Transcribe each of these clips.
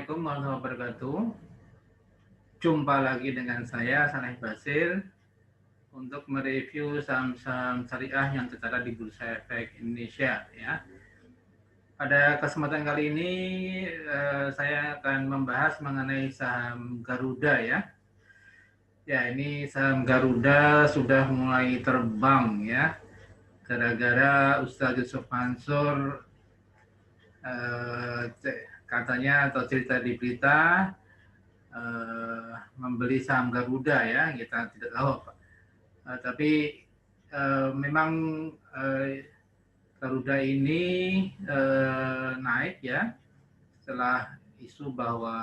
Assalamualaikum warahmatullahi wabarakatuh. Jumpa lagi dengan saya, Saneh Basir, untuk mereview saham-saham syariah yang tercatat di Bursa Efek Indonesia. Ya. Pada kesempatan kali ini, saya akan membahas mengenai saham Garuda. Ya, ini saham Garuda sudah mulai terbang ya, gara-gara Ustadz Yusuf Mansur katanya atau cerita di berita membeli saham Garuda ya, kita tidak tahu apa. Tapi memang Garuda ini naik ya setelah isu bahwa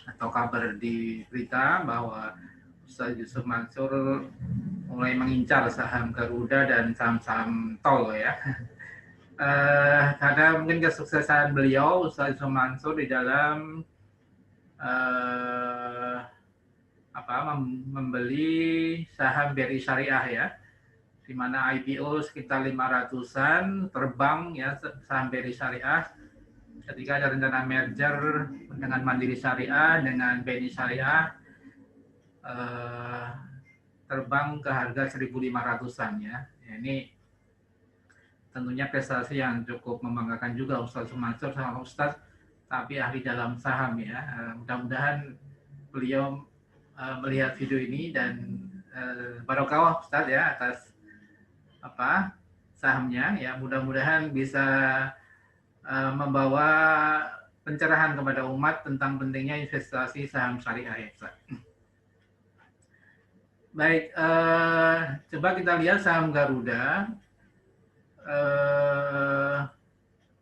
atau kabar di berita bahwa Ustaz Yusuf Mansur mulai mengincar saham Garuda dan saham-saham tol ya. Karena mungkin kesuksesan beliau Ustaz Yusuf Mansur di dalam membeli saham BRI Syariah ya, di mana IPO sekitar 500-an terbang ya saham BRI Syariah ketika ada rencana merger dengan Mandiri Syariah dengan BNI Syariah, terbang ke harga 1.500-an ya. Ini tentunya prestasi yang cukup membanggakan juga Ustaz Mansur sama Ustaz, tapi ahli dalam saham ya. Mudah-mudahan beliau melihat video ini dan barokah Ustaz ya atas sahamnya ya, mudah-mudahan bisa membawa pencerahan kepada umat tentang pentingnya investasi saham syariah ya Ustaz. Baik, coba kita lihat saham Garuda.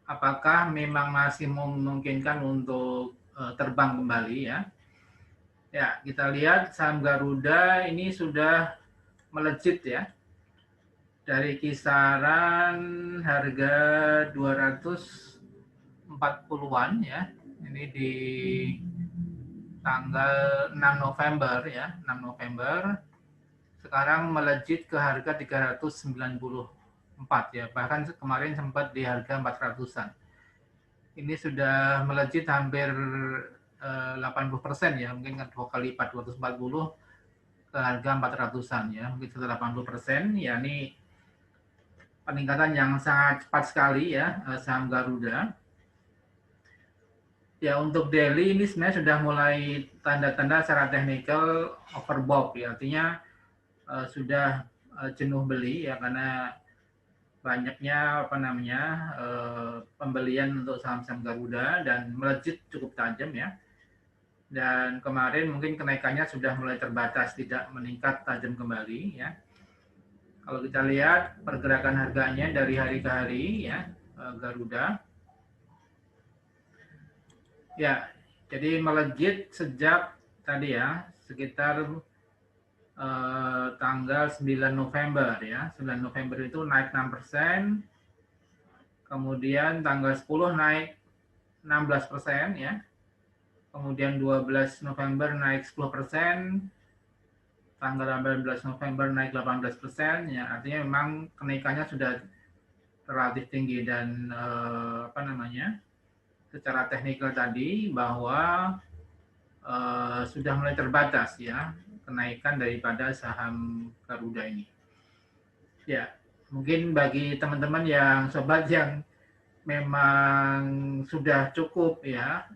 Apakah memang masih memungkinkan untuk terbang kembali ya? Ya, kita lihat saham Garuda ini sudah melejit ya. Dari kisaran harga 240-an ya. Ini di tanggal 6 November ya, 6 November. Sekarang melejit ke harga 394 ya. Bahkan kemarin sempat di harga 400-an. Ini sudah melejit hampir 80% ya, mungkin 2 kali lipat 240 ke harga 400-an ya, mungkin sekitar 80%, ya ini peningkatan yang sangat cepat sekali ya saham Garuda. Ya untuk daily ini sebenarnya sudah mulai tanda-tanda secara teknikal overbought ya, artinya sudah jenuh beli ya karena banyaknya pembelian untuk saham-saham Garuda dan melejit cukup tajam ya. Dan kemarin mungkin kenaikannya sudah mulai terbatas, tidak meningkat tajam kembali ya. Kalau kita lihat pergerakan harganya dari hari ke hari ya, Garuda. Ya, jadi melejit sejak tadi ya, sekitar tanggal 9 November ya. 9 November itu naik 6%. Kemudian tanggal 10 naik 16% ya. Kemudian 12 November naik 10%, tanggal 18 November naik 18%, ya artinya memang kenaikannya sudah relatif tinggi dan secara teknikal tadi bahwa sudah mulai terbatas ya kenaikan daripada saham Garuda ini. Ya, mungkin bagi teman-teman yang sobat yang memang sudah cukup ya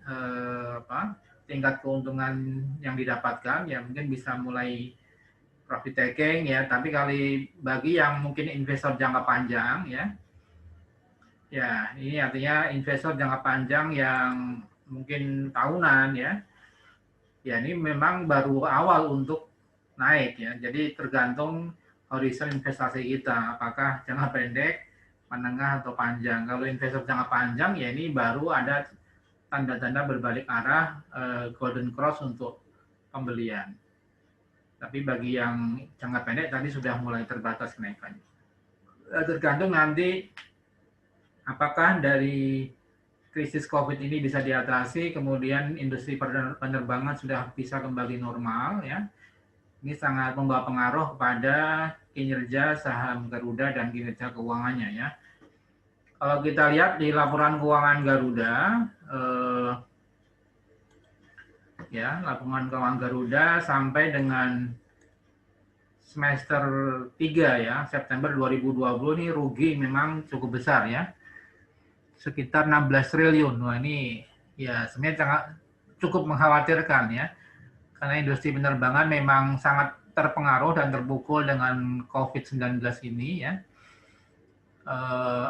tingkat keuntungan yang didapatkan ya mungkin bisa mulai profit taking ya, tapi bagi yang mungkin investor jangka panjang ya ini artinya investor jangka panjang yang mungkin tahunan ya ini memang baru awal untuk naik ya, jadi tergantung horizon investasi kita apakah jangka pendek, menengah atau panjang. Kalau investor jangka panjang ya ini baru ada tanda-tanda berbalik arah golden cross untuk pembelian. Tapi bagi yang jangka pendek tadi sudah mulai terbatas kenaikannya. Tergantung nanti apakah dari krisis COVID ini bisa diatasi, kemudian industri penerbangan sudah bisa kembali normal ya. Ini sangat membawa pengaruh kepada kinerja saham Garuda dan kinerja keuangannya ya. Kalau kita lihat di laporan keuangan Garuda, ya, laporan keuangan Garuda sampai dengan semester 3 ya, September 2020 ini rugi memang cukup besar ya. Sekitar 16 triliun. Wah, ini ya sebenarnya sangat cukup mengkhawatirkan ya. Karena industri penerbangan memang sangat terpengaruh dan terpukul dengan COVID-19 ini ya.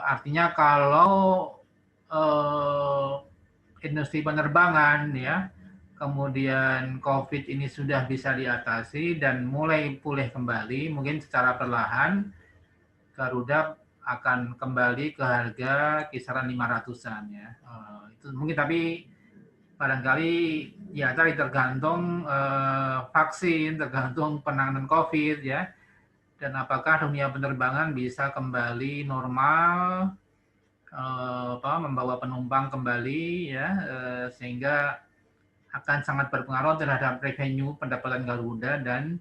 Artinya kalau industri penerbangan ya, kemudian COVID ini sudah bisa diatasi dan mulai pulih kembali, mungkin secara perlahan Garuda akan kembali ke harga kisaran 500-an ya. Itu mungkin, tapi barangkali ya tadi tergantung vaksin, tergantung penanganan COVID ya, dan apakah dunia penerbangan bisa kembali normal, membawa penumpang kembali ya, sehingga akan sangat berpengaruh terhadap revenue pendapatan Garuda dan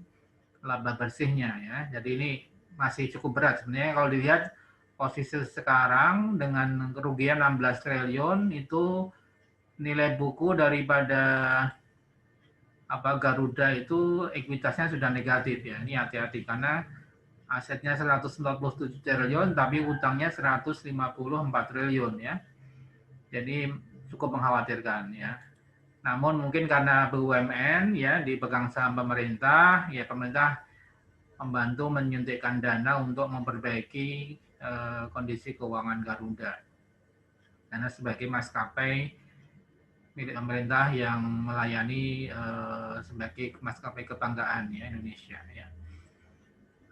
laba bersihnya ya. Jadi ini masih cukup berat sebenarnya kalau dilihat posisi sekarang dengan kerugian 16 triliun itu nilai buku daripada Garuda itu ekuitasnya sudah negatif ya. Ini hati-hati karena asetnya 147 triliun tapi utangnya 154 triliun ya. Jadi cukup mengkhawatirkan ya. Namun mungkin karena BUMN ya dipegang saham pemerintah, ya pemerintah membantu menyuntikkan dana untuk memperbaiki kondisi keuangan Garuda. Karena sebagai maskapai milik pemerintah yang melayani sebagai maskapai kebanggaan ya Indonesia ya.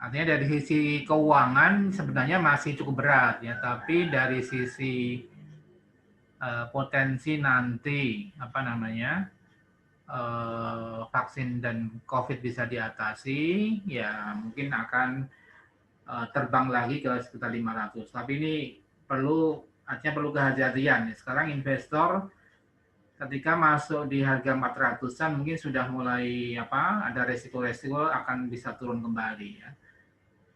Artinya dari sisi keuangan sebenarnya masih cukup berat ya, tapi dari sisi potensi nanti vaksin dan COVID bisa diatasi, ya mungkin akan terbang lagi ke sekitar 500. Tapi ini perlu kehati-hatian. Sekarang investor ketika masuk di harga 400-an mungkin sudah mulai ada resiko-resiko akan bisa turun kembali ya.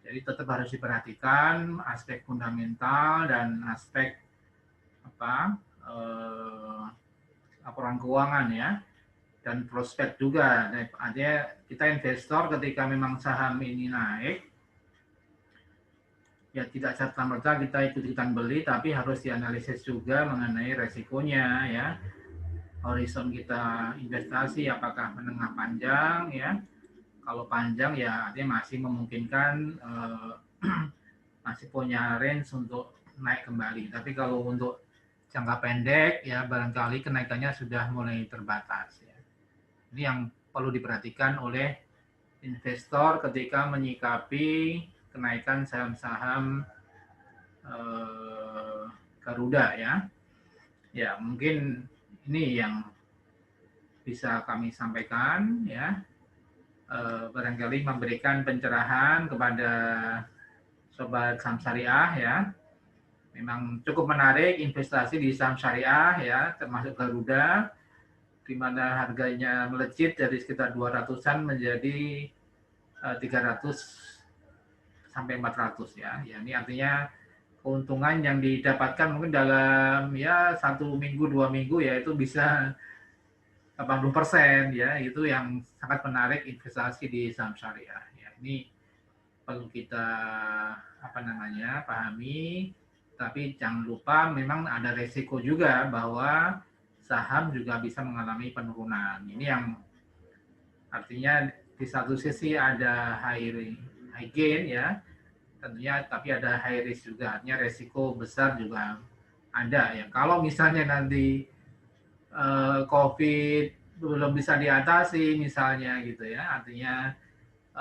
Jadi tetap harus diperhatikan aspek fundamental dan aspek laporan keuangan ya, dan prospek juga. Artinya kita investor ketika memang saham ini naik, ya tidak serta-merta kita ikut-ikutan beli, tapi harus dianalisis juga mengenai resikonya ya. Horizon kita investasi apakah menengah panjang ya. Kalau panjang ya artinya masih memungkinkan masih punya range untuk naik kembali. Tapi kalau untuk jangka pendek ya barangkali kenaikannya sudah mulai terbatas ya. Ini yang perlu diperhatikan oleh investor ketika menyikapi kenaikan saham-saham Garuda ya. Ya, mungkin ini yang bisa kami sampaikan ya. Barangkali memberikan pencerahan kepada sobat saham syariah ya. Memang cukup menarik investasi di saham syariah ya, termasuk Garuda, di mana harganya melejit dari sekitar 200-an menjadi 300 sampai 400 ya. Ya, ini artinya keuntungan yang didapatkan mungkin dalam ya 1 minggu 2 minggu ya itu bisa 80% ya, itu yang sangat menarik investasi di saham syariah ya. Ini perlu kita pahami, tapi jangan lupa memang ada resiko juga bahwa saham juga bisa mengalami penurunan. Ini yang artinya di satu sisi ada high gain ya, tentunya, tapi ada high risk juga, artinya resiko besar juga ada ya. Kalau misalnya nanti COVID belum bisa diatasi misalnya gitu ya, artinya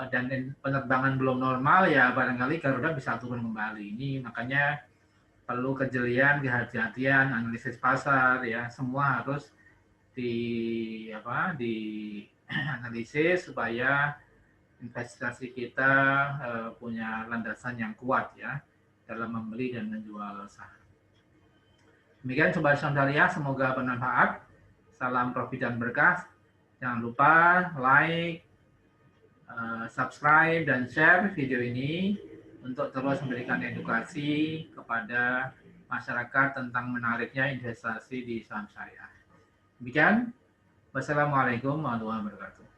dan penerbangan belum normal ya barangkali Garuda bisa turun kembali. Ini makanya perlu kejelian, kehati-hatian, analisis pasar ya, semua harus dianalisis supaya investasi kita punya landasan yang kuat ya dalam membeli dan menjual saham. Demikian Sobat Saham Syariah, semoga bermanfaat. Salam profit dan berkah. Jangan lupa like, subscribe, dan share video ini untuk terus memberikan edukasi kepada masyarakat tentang menariknya investasi di saham syariah. Demikian, Wassalamualaikum warahmatullahi wabarakatuh.